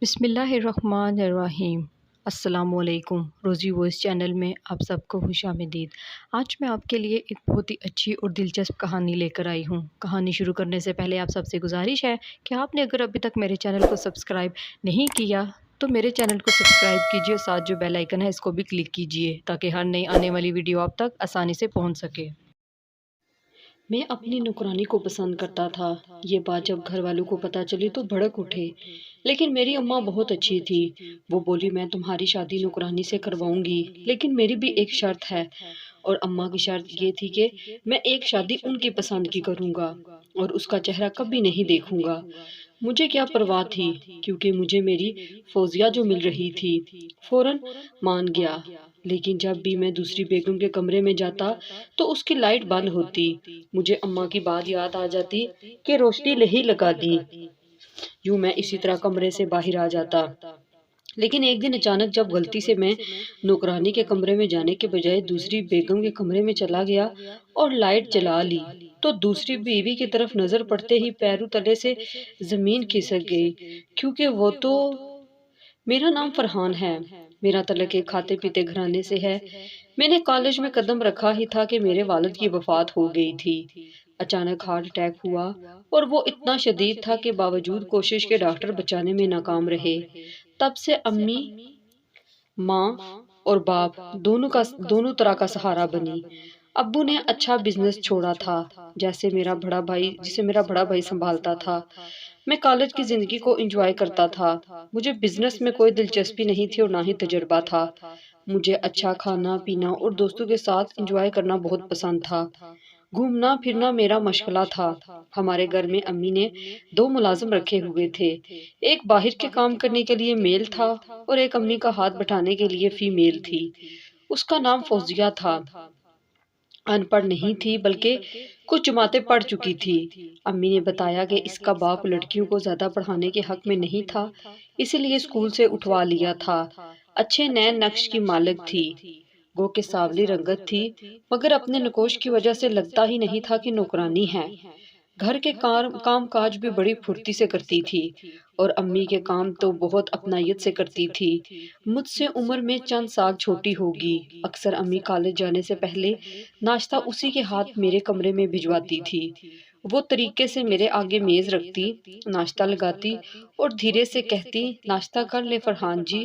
बिस्मिल्लाहिर्रहमानिर्रहीम। अस्सलामुअलैकुम। रोज़ी वॉइस चैनल में आप सबको खुशामदीद। आज मैं आपके लिए एक बहुत ही अच्छी और दिलचस्प कहानी लेकर आई हूँ। कहानी शुरू करने से पहले आप सबसे गुजारिश है कि आपने अगर अभी तक मेरे चैनल को सब्सक्राइब नहीं किया तो मेरे चैनल को सब्सक्राइब कीजिए, साथ जो बेल आइकन है इसको भी क्लिक कीजिए ताकि हर नई आने वाली वीडियो आप तक आसानी से पहुँच सके। मैं अपनी नौकरानी को पसंद करता था। ये बात जब घर वालों को पता चली तो भड़क उठे, लेकिन मेरी अम्मा बहुत अच्छी थी। वो बोली, मैं तुम्हारी शादी नौकरानी से करवाऊंगी, लेकिन मेरी भी एक शर्त है। और अम्मा की शर्त ये थी कि मैं एक शादी उनकी पसंद की करूंगा और उसका चेहरा कभी नहीं देखूंगा। मुझे क्या परवाह थी, क्योंकि मुझे मेरी फौजिया जो मिल रही थी। फौरन मान गया। लेकिन जब भी मैं दूसरी बेगम के कमरे में जाता तो उसकी लाइट बंद होती। मुझे अम्मा की बात याद आ जाती कि रोशनी नहीं लगा दी। यूं मैं इसी तरह कमरे से बाहर आ जाता। लेकिन एक दिन अचानक जब गलती से मैं नौकरानी के कमरे में जाने के बजाय दूसरी बेगम के कमरे में चला गया और लाइट जला ली, तो दूसरी बीवी की तरफ नजर पड़ते ही पैरों तले से जमीन खिसक गई, क्योंकि वो तो मेरा नाम फरहान है। मेरा तलक एक खाते पीते घराने से है। मैंने कॉलेज में कदम रखा ही था कि मेरे वालिद की वफात हो गई थी। अचानक हार्ट अटैक हुआ और वो इतना शदीद था कि बावजूद कोशिश के डॉक्टर बचाने में नाकाम रहे। तब से अम्मी, माँ और बाप दोनों तरह का सहारा बनी। अब्बू ने अच्छा बिजनेस छोड़ा था, जिसे मेरा बड़ा भाई संभालता था। मैं कॉलेज की जिंदगी को एंजॉय करता था। मुझे बिजनेस में कोई दिलचस्पी नहीं थी और ना ही तजुर्बा था। मुझे अच्छा खाना पीना और दोस्तों के साथ एंजॉय करना बहुत पसंद था। घूमना फिरना मेरा मशगला था। हमारे घर में अम्मी ने दो मुलाजिम रखे हुए थे। एक बाहर के काम करने के लिए मेल था और एक अम्मी का हाथ बटाने के लिए फीमेल थी। उसका नाम फौजिया था। अनपढ़ नहीं थी, बल्कि कुछ जमातें पढ़ चुकी थी। अम्मी ने बताया कि इसका बाप लड़कियों को ज्यादा पढ़ाने के हक में नहीं था, इसीलिए स्कूल से उठवा लिया था। अच्छे नए नक्श की मालिक थी। गो के सांवली रंगत थी, मगर अपने नकोश की वजह से लगता ही नहीं था कि नौकरानी है। घर के काम काज भी बड़ी फुर्ती से करती थी और अम्मी के काम तो बहुत अपनायत से करती थी। मुझसे उम्र में चंद साल छोटी होगी। अक्सर अम्मी कॉलेज जाने से पहले नाश्ता उसी के हाथ मेरे कमरे में भिजवाती थी। वो तरीके से मेरे आगे मेज रखती, नाश्ता लगाती और धीरे से कहती, नाश्ता कर ले फरहान जी।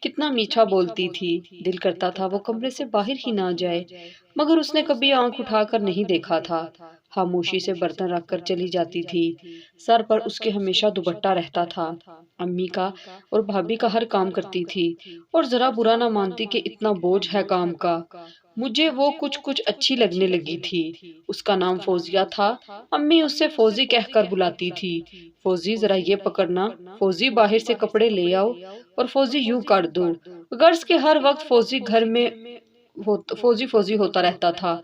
कितना मीठा बोलती थी। दिल करता था वो कमरे से बाहर ही ना जाए, मगर उसने कभी आंख उठाकर नहीं देखा था। खामोशी से बर्तन रखकर चली जाती थी। सर पर उसके हमेशा दुपट्टा रहता था। अम्मी का और भाभी का हर काम करती थी और जरा बुरा ना मानती कि इतना बोझ है काम का। मुझे वो कुछ कुछ अच्छी लगने लगी थी। उसका नाम फौजिया था। अम्मी उससे फौजी कहकर बुलाती थी। फौजी जरा ये पकड़ना, फौजी बाहर से कपड़े ले आओ और फौजी यूं कर दो। गर्ज के हर वक्त फौजी घर में फौजी फौजी होता रहता था।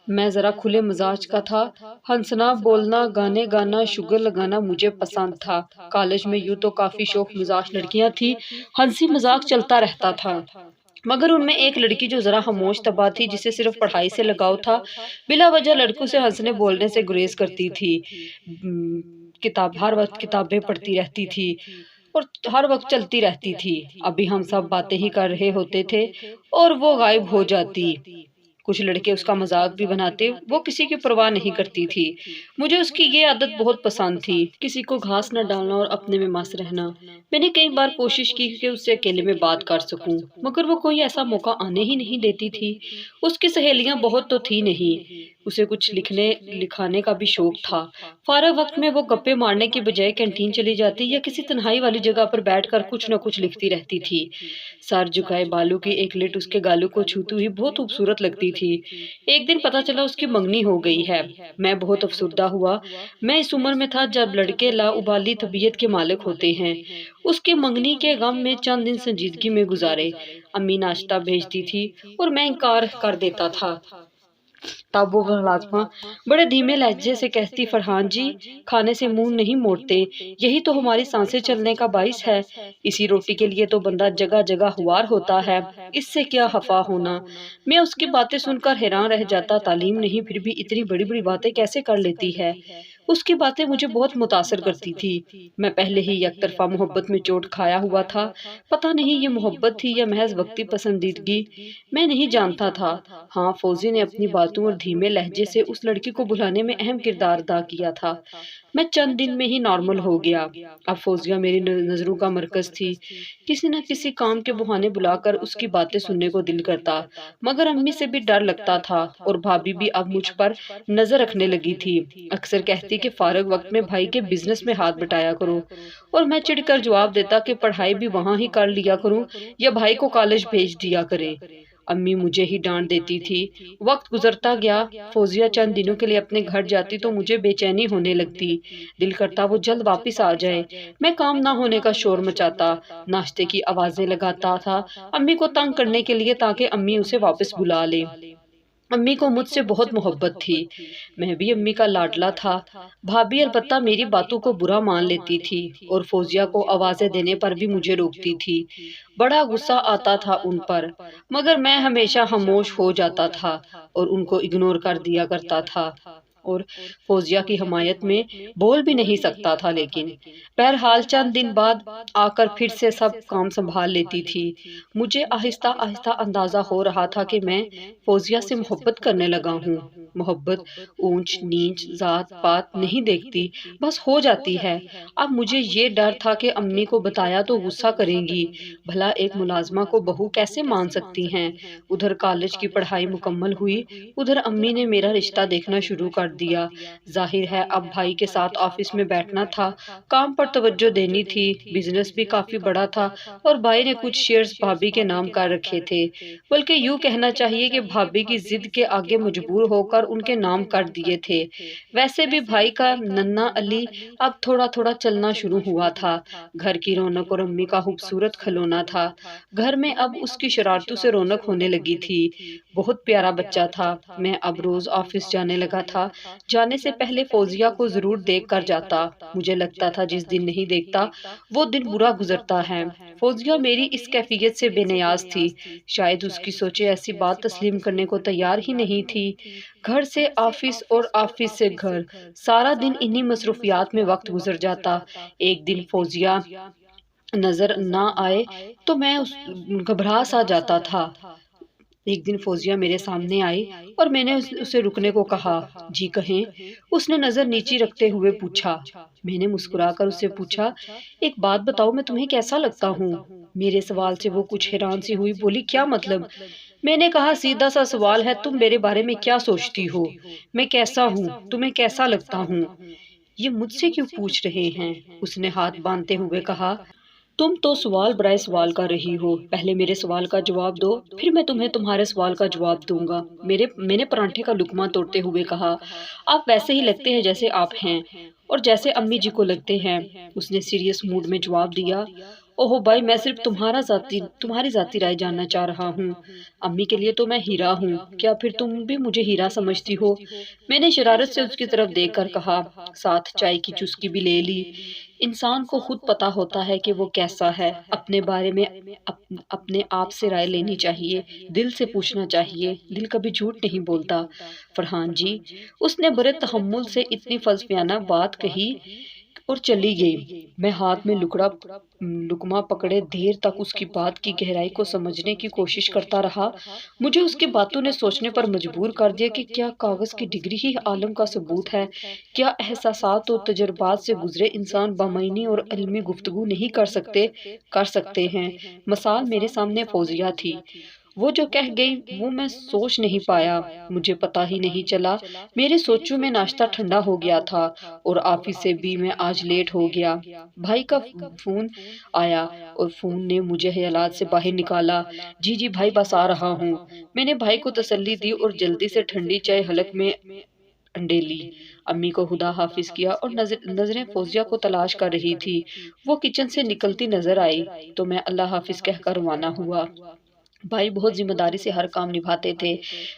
मैं जरा खुले मिजाज का था। हंसना बोलना गाने गाना शुगर लगाना मुझे पसंद था। कॉलेज में यूं तो काफी शौक मिजाज लड़कियां थी, हंसी मजाक चलता रहता था। मगर उनमें एक लड़की जो जरा खामोश तबा थी, जिसे सिर्फ पढ़ाई से लगाव था, बिला वजह लड़कों से हंसने बोलने से गुरेज करती थी। हर वक्त किताबें पढ़ती रहती थी और हर वक्त चलती रहती थी। अभी हम सब बातें ही कर रहे होते थे और वो गायब हो जाती। कुछ लड़के उसका मजाक भी बनाते, वो किसी की परवाह नहीं करती थी। मुझे उसकी ये आदत बहुत पसंद थी, किसी को घास न डालना और अपने में मस्त रहना। मैंने कई बार कोशिश की कि उससे अकेले में बात कर सकूं, मगर वो कोई ऐसा मौका आने ही नहीं देती थी। उसकी सहेलियां बहुत तो थी नहीं। उसे कुछ लिखने लिखाने का भी शौक था। फारग वक्त में वो गप्पे मारने के बजाय कैंटीन चली जाती या किसी तन्हाई वाली जगह पर बैठकर कुछ न कुछ लिखती रहती थी। सर झुकाए बालों की एक लिट उसके गालों को छूती हुई बहुत खूबसूरत लगती थी। एक दिन पता चला उसकी मंगनी हो गई है। मैं बहुत अफसुर्दा हुआ। मैं इस उम्र में था जब लड़के लाउबाली तबीयत के मालिक होते हैं। उसकी मंगनी के गम में चंद दिन संजीदगी में गुजारे। अम्मी नाश्ता भेजती थी और मैं इनकार कर देता था। तब वो मुलाजमा बड़े धीमे लहजे से कहती, फरहान जी, खाने से मुंह नहीं मोड़ते, यही तो हमारी सांसें चलने का बाइस है। इसी रोटी के लिए तो बंदा जगह जगह हुआर होता है, इससे क्या खफा होना। मैं उसकी बातें सुनकर हैरान रह जाता। तालीम नहीं, फिर भी इतनी बड़ी बड़ी बातें कैसे कर लेती है। उसकी बातें मुझे बहुत मुतासर करती थी। मैं पहले ही एकतरफा मोहब्बत में चोट खाया हुआ था। पता नहीं ये मोहब्बत थी या महज वक्ती पसंदीदगी, मैं नहीं जानता था। हाँ, फौजी ने अपनी बातों और धीमे लहजे से उस लड़की को बुलाने में अहम किरदार अदा किया था। मैं चंद दिन में ही नॉर्मल हो गया। अब फौजिया मेरी नजरों का मरकज थी। किसी न किसी काम के बहाने बुलाकर उसकी बातें सुनने को दिल करता, मगर अम्मी से भी डर लगता था और भाभी भी अब मुझ पर नजर रखने लगी थी। अक्सर कहती कि फारग वक्त में भाई के बिजनेस में हाथ बटाया करो, और मैं चिढ़कर जवाब देता कि पढ़ाई भी वहां ही कर लिया करूं या भाई को कॉलेज भेज दिया करे। अम्मी मुझे ही डांट देती थी। वक्त गुजरता गया। फौजिया चंद दिनों के लिए अपने घर जाती तो मुझे बेचैनी होने लगती। दिल करता वो जल्द वापस आ जाए। मैं काम ना होने का शोर मचाता, नाश्ते की आवाजें लगाता था अम्मी को तंग करने के लिए, ताकि अम्मी उसे वापस बुला ले। अम्मी को मुझसे बहुत मोहब्बत थी। मैं भी अम्मी का लाडला था। भाभी अलबत्ता मेरी बातों को बुरा मान लेती थी और फौजिया को आवाजें देने पर भी मुझे रोकती थी। बड़ा गुस्सा आता था उन पर, मगर मैं हमेशा खामोश हो जाता था और उनको इग्नोर कर दिया करता था। और फौजिया की हमायत में बोल भी नहीं सकता था, लेकिन बहरहाल चंद दिन बाद आकर फिर से सब काम संभाल लेती थी। मुझे आहिस्ता आहिस्ता अंदाजा हो रहा था कि मैं फौजिया से मोहब्बत करने लगा हूँ। मोहब्बत ऊंच नीच जात पात नहीं देखती, बस हो जाती है। अब मुझे ये डर था कि अम्मी को बताया तो गुस्सा करेंगी। भला एक मुलाजमा को बहू कैसे मान सकती हैं। उधर कॉलेज की पढ़ाई मुकम्मल हुई, उधर अम्मी ने मेरा रिश्ता देखना शुरू कर दिया। जाहिर है अब भाई के साथ ऑफिस में बैठना था, काम पर तवज्जो देनी थी। बिजनेस भी काफी बड़ा था और भाई ने कुछ शेयर्स भाभी के नाम कर रखे थे। बल्कि यूं कहना चाहिए कि भाभी की जिद के आगे मजबूर होकर उनके नाम कर दिए थे। वैसे भी भाई का नन्ना अली अब थोड़ा थोड़ा चलना शुरू हुआ था। घर की रौनक और अम्मी का खूबसूरत खिलौना था। घर में अब उसकी शरारतों से रौनक होने लगी थी। बहुत प्यारा बच्चा था। मैं अब रोज ऑफिस जाने लगा था। जाने से पहले फौजिया को जरूर देख कर जाता। मुझे लगता था जिस दिन नहीं देखता वो दिन बुरा गुजरता है। फौजिया मेरी इस कैफियत से बेनियाज थी। शायद उसकी सोचे ऐसी बात तस्लीम करने को तैयार ही नहीं थी। घर से ऑफिस और ऑफिस से घर, सारा दिन इन्हीं मसरूफियात में वक्त गुजर जाता। एक दिन फौजिया नजर ना आए तो मैं उस घबरा सा जाता था। एक दिन फौजिया मेरे सामने आई और मैंने उसे रुकने को कहा। जी कहें, उसने नजर नीची रखते हुए पूछा। मैंने मुस्कुराकर उससे पूछा, एक बात बताओ, मैं तुम्हें कैसा लगता हूँ। मेरे सवाल से वो कुछ हैरान सी हुई, बोली क्या मतलब। मैंने कहा, सीधा सा सवाल है, तुम मेरे बारे में क्या सोचती हो, मैं कैसा हूँ, तुम्हें कैसा लगता हूँ। ये मुझसे क्यों पूछ रहे हैं, उसने हाथ बांधते हुए कहा। तुम तो सवाल बराए सवाल कर रही हो, पहले मेरे सवाल का जवाब दो, फिर मैं तुम्हें तुम्हारे सवाल का जवाब दूंगा। मैंने परांठे का लुकमा तोड़ते हुए कहा। आप वैसे ही लगते हैं जैसे आप हैं, और जैसे अम्मी जी को लगते हैं, उसने सीरियस मूड में जवाब दिया। ओहो भाई, मैं सिर्फ तुम्हारी जाती राय जानना चाह रहा हूँ। अम्मी के लिए तो मैं हीरा हूँ, क्या फिर तुम भी मुझे हीरा समझती हो। मैंने शरारत से उसकी तरफ देखकर कहा, साथ चाय की चुस्की भी ले ली। इंसान को खुद पता होता है कि वो कैसा है। अपने बारे में अपने आप से राय लेनी चाहिए, दिल से पूछना चाहिए। दिल कभी झूठ नहीं बोलता। फरहान जी, उसने बड़े तहम्मुल से इतनी फलसफियाना बात कही और चली गई। मैं हाथ में लुकमा पकड़े देर तक उसकी बात की गहराई को समझने की कोशिश करता रहा। मुझे उसकी बातों ने सोचने पर मजबूर कर दिया कि क्या कागज की डिग्री ही आलम का सबूत है। क्या एहसासात और तजुर्बात से गुजरे इंसान बामईनी और इल्मी गुफ्तगू नहीं कर सकते हैं। मिसाल मेरे सामने फौजिया थी। वो जो कह गई वो मैं सोच नहीं पाया। मुझे पता ही नहीं चला। मेरे सोचों में नाश्ता ठंडा हो गया था और ऑफिस से भी मैं आज लेट हो गया। भाई का फोन आया और फोन ने मुझे हयालात से बाहर निकाला। जी जी भाई, बस आ रहा हूँ। मैंने भाई को तसल्ली दी और जल्दी से ठंडी चाय हलक में अंडेली। अम्मी को खुदा हाफिज किया और नजरें फौजिया को तलाश कर रही थी। वो किचन से निकलती नजर आई तो मैं अल्लाह हाफिज कहकर रवाना हुआ। भाई बहुत ज़िम्मेदारी से हर काम निभाते थे।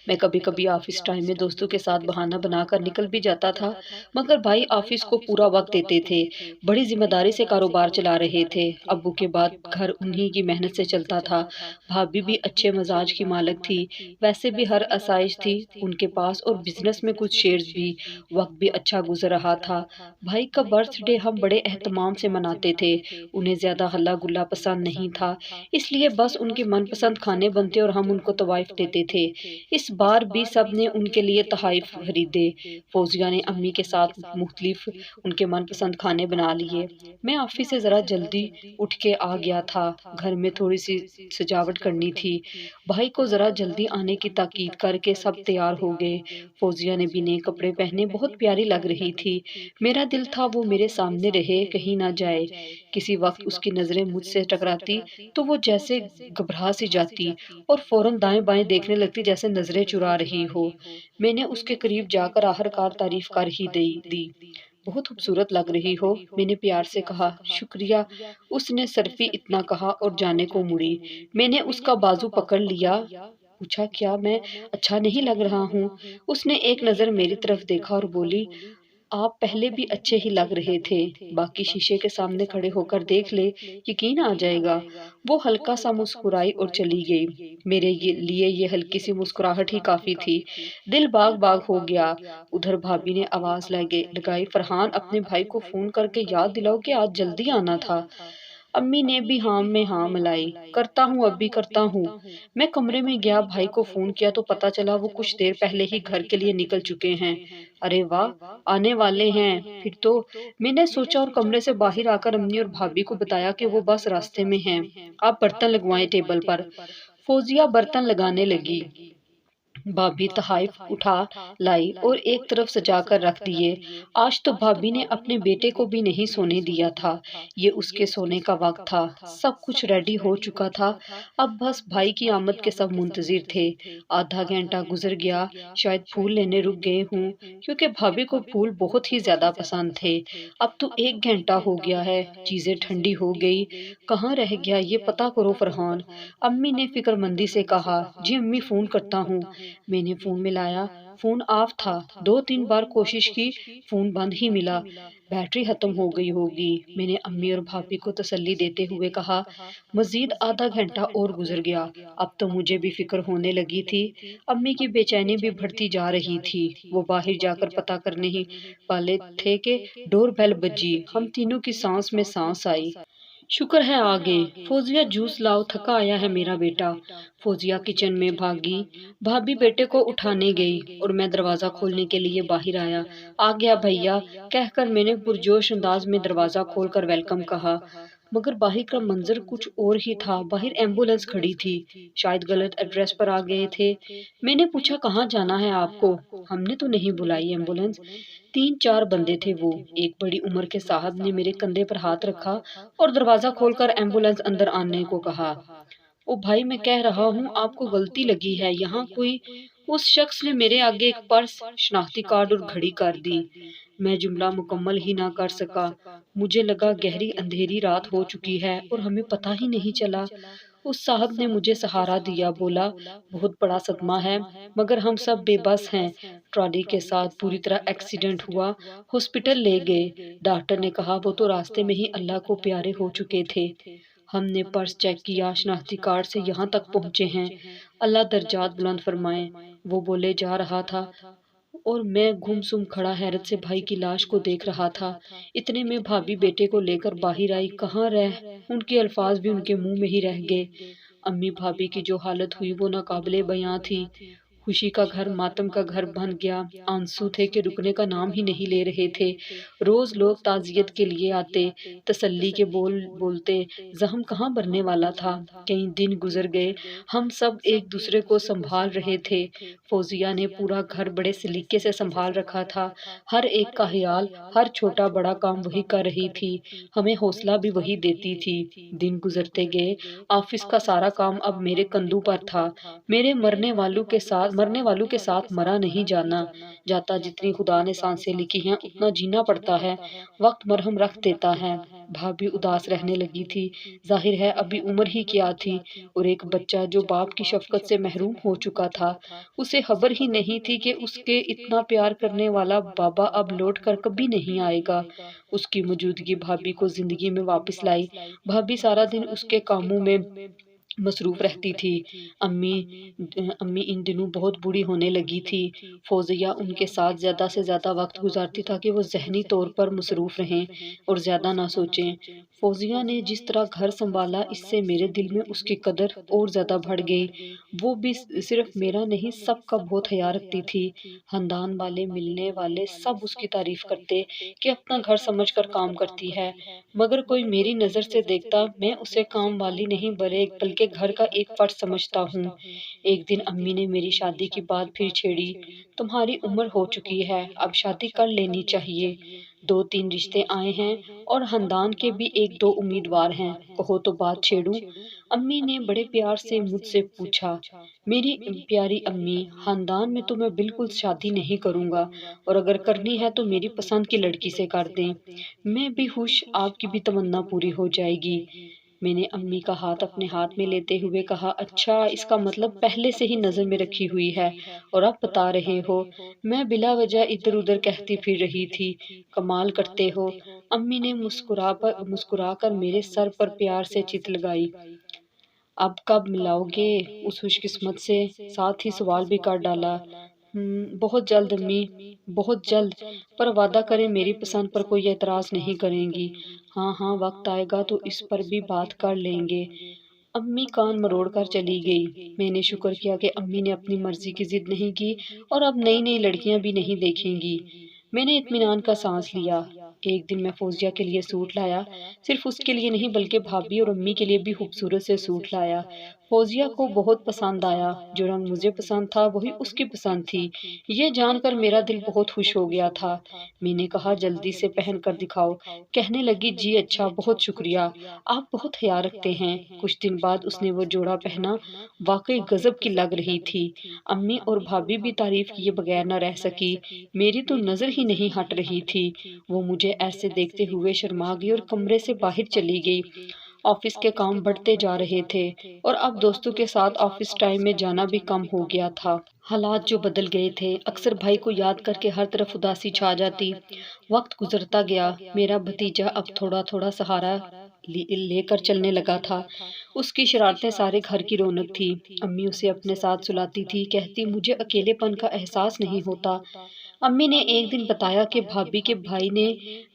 मैं कभी-कभी ऑफ़िस टाइम में दोस्तों के साथ बहाना बनाकर निकल भी जाता था, मगर भाई ऑफ़िस को पूरा वक़्त देते थे। बड़ी ज़िम्मेदारी से कारोबार चला रहे थे। अब्बू के बाद घर उन्हीं की मेहनत से चलता था। भाभी भी अच्छे मिजाज की मालिक थी। वैसे भी हर आसाइश थी उनके पास और बिज़नेस में कुछ शेयर्स भी। वक़्त भी अच्छा गुज़र रहा था। भाई का बर्थडे हम बड़े एहतमाम से मनाते थे। उन्हें ज़्यादा हल्ला-गुल्ला पसंद नहीं था। इसलिए बस उनके मनपसंद खाने बनते और हम उनको तवाइफ देते थे। इस बार भी सब ने उनके लिए तोहफ़े खरीदे। फौजिया ने अम्मी के साथ मुख्तलिफ उनके मनपसंद खाने बना लिए। मैं ऑफिस से ज़रा जल्दी उठ के आ गया था। घर में थोड़ी सी सजावट करनी थी। भाई को ज़रा जल्दी आने की ताकीद करके सब तैयार हो गए। फौजिया ने भी नए कपड़े पहने बहुत प्यारी लग रही थी। मेरा दिल था वो मेरे सामने रहे, कहीं ना जाए। किसी वक्त उसकी नज़रें मुझसे टकराती तो वो जैसे घबरा सी जाती और फौरन दाएं-बाएं देखने लगती जैसे नज़रें चुरा रही हो। मैंने उसके करीब जाकर आखिरकार तारीफ कर ही दी। बहुत खूबसूरत लग रही हो, मैंने प्यार से कहा। शुक्रिया, उसने सिर्फ ही इतना कहा और जाने को मुड़ी। मैंने उसका बाजू पकड़ लिया, पूछा क्या मैं अच्छा नहीं लग रहा हूँ? उसने एक नज़र मेरी तरफ देखा और बोली, आप पहले भी अच्छे ही लग रहे थे, बाकी शीशे के सामने खड़े होकर देख ले, यकीन आ जाएगा। वो हल्का सा मुस्कुराई और चली गई। मेरे लिए ये हल्की सी मुस्कुराहट ही काफी थी। दिल बाग बाग हो गया। उधर भाभी ने आवाज लगाई, फरहान अपने भाई को फोन करके याद दिलाओ कि आज जल्दी आना था। अम्मी ने भी हाँ में हाँ मिलाई। करता हूँ, अब भी करता हूँ। मैं कमरे में गया, भाई को फोन किया तो पता चला वो कुछ देर पहले ही घर के लिए निकल चुके हैं। अरे वाह, आने वाले हैं फिर तो। मैंने सोचा और कमरे से बाहर आकर अम्मी और भाभी को बताया कि वो बस रास्ते में हैं। आप बर्तन लगवाएं टेबल पर। फौजिया बर्तन लगाने लगी। भाभी तहाइफ उठा लाई और एक तरफ सजाकर रख दिए। आज तो भाभी ने अपने बेटे को भी नहीं सोने दिया था। ये उसके सोने का वक्त था। सब कुछ रेडी हो चुका था। अब बस भाई की आमद के सब मुंतजिर थे। आधा घंटा गुजर गया। शायद फूल लेने रुक गए हूँ, क्योंकि भाभी को फूल बहुत ही ज्यादा पसंद थे। अब तो 1 घंटा हो गया है, चीजें ठंडी हो गई। कहाँ रह गया ये पता करो फरहान। अम्मी ने फिक्रमंदी से कहा। जी अम्मी, फोन करता हूँ। मैंने फोन मिलाया, फोन ऑफ था। 2-3 बार कोशिश की, फोन बंद ही मिला। बैटरी खत्म हो गई होगी। मैंने अम्मी और भाभी को तसल्ली देते हुए कहा। मजीद आधा घंटा और गुजर गया। अब तो मुझे भी फिक्र होने लगी थी। अम्मी की बेचैनी भी बढ़ती जा रही थी। वो बाहर जाकर पता करने ही वाले थे कि डोर बेल बजी। हम तीनों की सांस में सांस आई। शुक्र है आ गए। फौजिया जूस लाओ, थका आया है मेरा बेटा। फौजिया किचन में भागी। भाभी बेटे को उठाने गई और मैं दरवाजा खोलने के लिए बाहर आया। आ गया भैया, कहकर मैंने पुरजोश अंदाज में दरवाजा खोलकर वेलकम कहा। मगर बाहर का मंजर कुछ और ही था। बाहर एम्बुलेंस खड़ी थी। शायद गलत एड्रेस पर आ गए थे। मैंने पूछा, कहाँ जाना है आपको? हमने तो नहीं बुलाई एम्बुलेंस। 3-4 बंदे थे वो। एक बड़ी उम्र के साहब ने मेरे कंधे पर हाथ रखा और दरवाजा खोलकर एम्बुलेंस अंदर आने को कहा। ओ भाई, मैं कह रहा हूँ आपको गलती लगी है, यहाँ कोई। उस शख्स ने मेरे आगे एक पर्स, शनाख्ती कार्ड और घड़ी कर दी। मैं जुमला मुकम्मल ही ना कर सका। मुझे लगा गहरी अंधेरी रात हो चुकी है और हमें पता ही नहीं चला। उस साहब ने मुझे सहारा दिया, बोला, बहुत बड़ा सदमा है, मगर हम सब बेबस हैं। ट्रॉली के साथ पूरी तरह एक्सीडेंट हुआ, हॉस्पिटल ले गए। डॉक्टर ने कहा वो तो रास्ते में ही अल्लाह को प्यारे हो चुके थे। हमने पर्स चेक किया, शनाख्ती कार्ड से यहाँ तक पहुँचे हैं। अल्लाह दर्जात बुलंद फरमाए। वो बोले जा रहा था और मैं गुमसुम खड़ा हैरत से भाई की लाश को देख रहा था। इतने में भाभी बेटे को लेकर बाहर आई। कहाँ रह, उनके अल्फाज भी उनके मुंह में ही रह गए। अम्मी भाभी की जो हालत हुई वो नाकाबिले बयां थी। खुशी का घर मातम का घर बन गया। आंसू थे कि रुकने का नाम ही नहीं ले रहे थे। रोज लोग ताजियत के लिए आते, तसल्ली के बोल बोलते। जख्म कहाँ भरने वाला था। कई दिन गुजर गए। हम सब एक दूसरे को संभाल रहे थे। फौजिया ने पूरा घर बड़े सलीके से संभाल रखा था। हर एक का ख्याल, हर छोटा बड़ा काम वही कर रही थी। हमें हौसला भी वही देती थी। दिन गुजरते गए। ऑफिस का सारा काम अब मेरे कंधों पर था। मेरे मरने वालों के साथ मरने वालों के साथ मरा नहीं जाना जाता। जितनी खुदा ने सांसें लिखी हैं उतना जीना पड़ता है। वक्त मरहम रख देता है। भाभी उदास रहने लगी थी। जाहिर है अभी उम्र ही क्या थी, और एक बच्चा जो बाप की शफकत से महरूम हो चुका था, उसे खबर ही नहीं थी कि उसके इतना प्यार करने वाला बाबा अब लौट कर कभी नहीं आएगा। उसकी मौजूदगी भाभी को जिंदगी में वापस लाई। भाभी सारा दिन उसके कामों में मसरूफ रहती थी। अम्मी अम्मी इन दिनों बहुत बूढ़ी होने लगी थी। फौजिया उनके साथ ज़्यादा से ज़्यादा वक्त गुजारती ताकि वो जहनी तौर पर मसरूफ रहें और ज़्यादा ना सोचें। फौजिया ने जिस तरह घर संभाला, इससे मेरे दिल में उसकी कदर और ज़्यादा बढ़ गई। वो भी सिर्फ मेरा नहीं, सबका बहुत ख्याल रखती थी। खानदान वाले, मिलने वाले सब उसकी तारीफ करते कि अपना घर समझ कर काम करती है। मगर कोई मेरी नज़र से देखता, मैं उसे काम वाली नहीं बल्कि घर का एक फर्ज समझता हूँ। एक दिन अम्मी ने मेरी शादी की बात फिर छेड़ी। तुम्हारी उम्र हो चुकी है, अब शादी कर लेनी चाहिए। 2-3 रिश्ते आए हैं और खानदान के भी 1-2 उम्मीदवार हैं। कहो तो बात छेड़ूं? अम्मी ने बड़े प्यार से मुझसे पूछा। मेरी प्यारी अम्मी, खानदान में तो मैं बिल्कुल शादी नहीं करूंगा, और अगर करनी है तो मेरी पसंद की लड़की से कर दें। मैं भी खुश, आपकी भी तमन्ना पूरी हो जाएगी। मैंने अम्मी का हाथ अपने हाथ में लेते हुए कहा, अच्छा, इसका मतलब पहले से ही नजर में रखी हुई है और आप बता रहे हो। मैं बिला वजह इधर उधर कहती फिर रही थी। कमाल करते हो। अम्मी ने मुस्कुराकर मेरे सर पर प्यार से चित लगाई। अब कब मिलाओगे उस खुशकिस्मत से? साथ ही सवाल भी कर डाला। बहुत जल्द अम्मी, बहुत जल्द। पर वादा करें मेरी पसंद पर कोई एतराज नहीं करेंगी। हाँ हाँ, वक्त आएगा तो इस पर भी बात कर लेंगे। अम्मी कान मरोड़ कर चली गई। मैंने शुक्र किया कि अम्मी ने अपनी मर्जी की जिद नहीं की और अब नई नई लड़कियां भी नहीं देखेंगी। मैंने इत्मीनान का सांस लिया। एक दिन मैं फौजिया के लिए सूट लाया। सिर्फ उसके लिए नहीं बल्कि भाभी और अम्मी के लिए भी खूबसूरत से सूट लाया। फौजिया को बहुत पसंद आया। जो रंग मुझे पसंद था वही उसकी पसंद थी। ये जानकर मेरा दिल बहुत खुश हो गया था। मैंने कहा, जल्दी से पहन कर दिखाओ। कहने लगी, जी अच्छा, बहुत शुक्रिया, आप बहुत ख्याल रखते हैं। कुछ दिन बाद उसने वो जोड़ा पहना। वाकई गजब की लग रही थी। अम्मी और भाभी भी तारीफ किए बगैर न रह सकी। मेरी तो नजर ही नहीं हट रही थी। वो मुझे ऐसे देखते हुए शर्मा गई और कमरे से बाहर चली गई। ऑफिस के काम बढ़ते जा रहे थे और अब दोस्तों के साथ ऑफिस टाइम में जाना भी कम हो गया था। हालात जो बदल गए थे, अक्सर भाई को याद करके हर तरफ उदासी छा जाती। वक्त गुजरता गया। मेरा भतीजा अब थोड़ा थोड़ा सहारा लेकर चलने लगा था। उसकी शरारतें सारे घर की रौनक थी। अम्मी उसे अपने साथ सुलाती थी, कहती, मुझे अकेलेपन का एहसास नहीं होता। अम्मी ने एक दिन बताया कि भाभी के भाई ने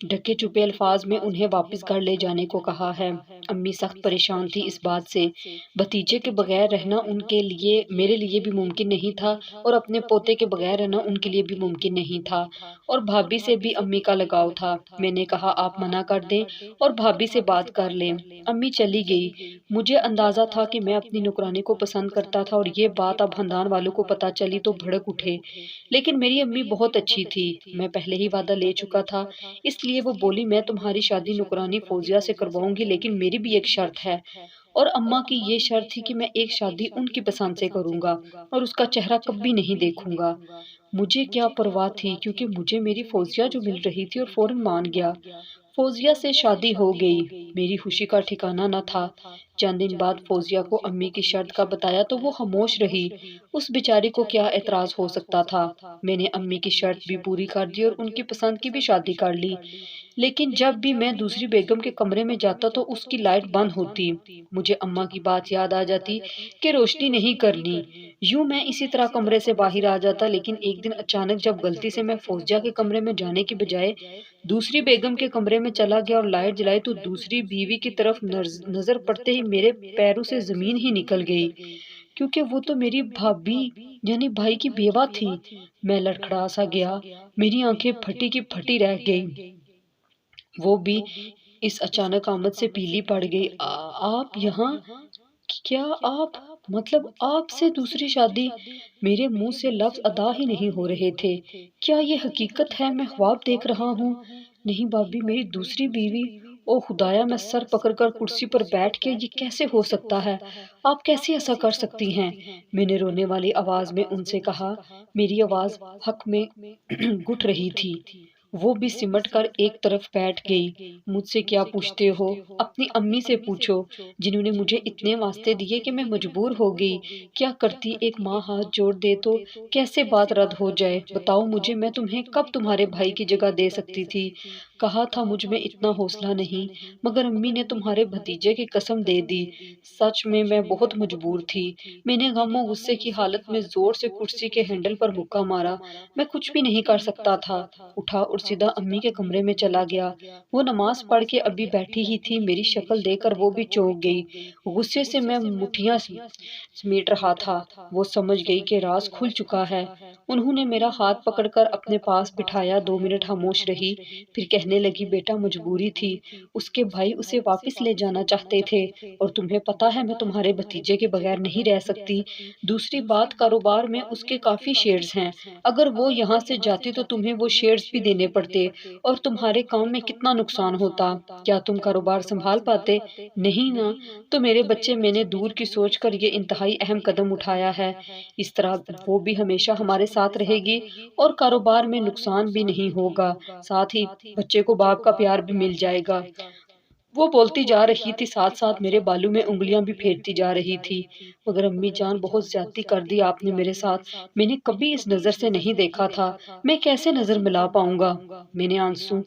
ढके छुपे अल्फाज में उन्हें वापस घर ले जाने को कहा है। अम्मी सख्त परेशान थी इस बात से। भतीजे के बगैर रहना उनके लिए, मेरे लिए भी मुमकिन नहीं था, और अपने पोते के बगैर रहना उनके लिए भी मुमकिन नहीं था। और भाभी से भी अम्मी का लगाव था। मैंने कहा, आप मना कर दें और भाभी से बात कर लें। अम्मी चली गई। मुझे अंदाजा था कि मैं अपनी नौकरानी को पसंद करता था, और ये बात अब खानदान वालों को पता चली तो भड़क उठे। लेकिन मेरी अम्मी बहुत अच्छी थी। मैं पहले ही वादा ले चुका था, इसलिए वो बोली, मैं तुम्हारी शादी नुकरानी फौजिया से करवाऊंगी, लेकिन मेरी भी एक शर्त है। और अम्मा की ये शर्त थी कि मैं एक शादी उनकी पसंद से करूंगा और उसका चेहरा कभी नहीं देखूंगा। मुझे क्या परवाह थी, क्योंकि मुझे मेरी फौजिया जो मिल रही थी, और फौरन मान गया। फौजिया से शादी हो गई। मेरी खुशी का ठिकाना न था। चंद दिन बाद फौजिया को अम्मी की शर्त का बताया तो वो खामोश रही। उस बेचारी को क्या एतराज हो सकता था। मैंने अम्मी की शर्त भी पूरी कर दी और उनकी पसंद की भी शादी कर ली। लेकिन जब भी मैं दूसरी बेगम के कमरे में जाता तो उसकी लाइट बंद होती। मुझे अम्मा की बात याद आ जाती कि रोशनी नहीं करनी। यूं मैं इसी तरह कमरे से बाहर आ जाता। लेकिन एक दिन अचानक जब गलती से मैं फौजिया के कमरे में जाने की बजाय दूसरी बेगम के कमरे में चला गया और लाइट जलाई, तो दूसरी बीवी की तरफ नजर पड़ते ही मेरे पैरों से जमीन ही निकल गई, क्योंकि वो तो मेरी भाभी यानी भाई की बेवा थी। मैं लड़खड़ा सा गया। मेरी आंखें फटी की फटी रह गई। वो भी इस अचानक आमद से पीली पड़ गई। आप यहाँ? क्या आप, मतलब आपसे दूसरी शादी? मेरे मुंह से लफ्ज अदा ही नहीं हो रहे थे। क्या ये हकीकत है, मैं ख्वाब देख रहा हूँ? नहीं भाभी, मेरी दूसरी बीवी। ओ खुदाया, मैं सर पकड़कर कुर्सी पर बैठ के, ये कैसे हो सकता है? आप कैसे ऐसा कर सकती हैं? मैंने रोने वाली आवाज में उनसे कहा। मेरी आवाज हक में घुट रही थी। वो भी सिमट कर एक तरफ बैठ गई। मुझसे क्या पूछते हो? अपनी अम्मी से पूछो, जिन्होंने मुझे इतने वास्ते दिए कि मैं मजबूर हो गई। क्या करती, एक माँ हाथ जोड़ दे तो कैसे बात रद्द हो जाए? बताओ मुझे, मैं तुम्हें कब तुम्हारे भाई की जगह दे सकती थी? कहा था मुझ में इतना हौसला नहीं, मगर अम्मी ने तुम्हारे भतीजे की कसम दे दी। सच में मैं बहुत मजबूर थी। मैंने गम और गुस्से की हालत में जोर से कुर्सी के हैंडल पर मुक्का मारा। मैं कुछ भी नहीं कर सकता था। उठा और सीधा अम्मी के कमरे में चला गया। वो नमाज पढ़ के अभी बैठी ही थी, मेरी शक्ल देखकर वो भी चौंक गई। गुस्से से मैं मुठ्ठियां समेट रहा था। वो समझ गई कि राज खुल चुका है। उन्होंने मेरा हाथ पकड़कर अपने पास बिठाया। 2 मिनट खामोश रही, फिर कहने लगी, बेटा मजबूरी थी। उसके भाई उसे वापस ले जाना चाहते थे, और तुम्हें पता है मैं तुम्हारे भतीजे के बगैर नहीं रह सकती। दूसरी बात, कारोबार में उसके काफी शेयर्स हैं। अगर वो यहाँ से जाती तो तुम्हें वो शेयर्स भी देने पड़ते, और तुम्हारे काम में कितना नुकसान होता। क्या तुम कारोबार संभाल पाते? नहीं ना। तो मेरे बच्चे, मैंने दूर की सोच कर ये इंतहाई अहम कदम उठाया है। इस तरह वो भी हमेशा हमारे साथ रहेगी, और कारोबार में नुकसान भी नहीं होगा। साथ ही बच्चे को बाप का प्यार भी मिल जाएगा। वो बोलती जा रही थी, साथ साथ मेरे बालों में उंगलियां भी फेरती जा रही थी। मगर अम्मी जान, बहुत ज्यादती कर दी आपने मेरे साथ। मैंने कभी इस नजर से नहीं देखा था। मैं कैसे नजर मिला पाऊंगा? मैंने आंसू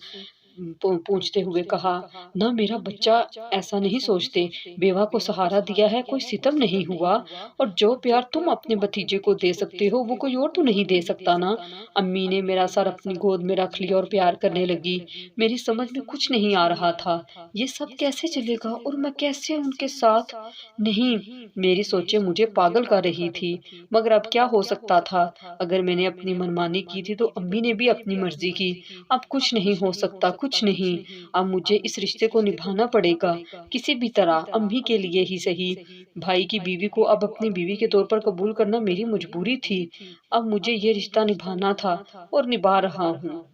पूछते हुए कहा। ना, मेरा बच्चा ऐसा नहीं सोचते। बेवा को सहारा दिया है, कोई सितम नहीं हुआ। और जो प्यार तुम अपने भतीजे को दे सकते हो, वो कोई और तो नहीं दे सकता ना। अम्मी ने मेरा सर अपनी गोद में रख लिया और प्यार करने लगी। मेरी समझ में कुछ नहीं आ रहा था। ये सब कैसे चलेगा, और मैं कैसे उनके साथ? नहीं, मेरी सोचें मुझे पागल कर रही थी। मगर अब क्या हो सकता था? अगर मैंने अपनी मनमानी की थी, तो अम्मी ने भी अपनी मर्जी की। अब कुछ नहीं हो सकता, कुछ नहीं। अब मुझे इस रिश्ते को निभाना पड़ेगा, किसी भी तरह, अम्मी के लिए ही सही। भाई की बीवी को अब अपनी बीवी के तौर पर कबूल करना मेरी मजबूरी थी। अब मुझे ये रिश्ता निभाना था, और निभा रहा हूँ।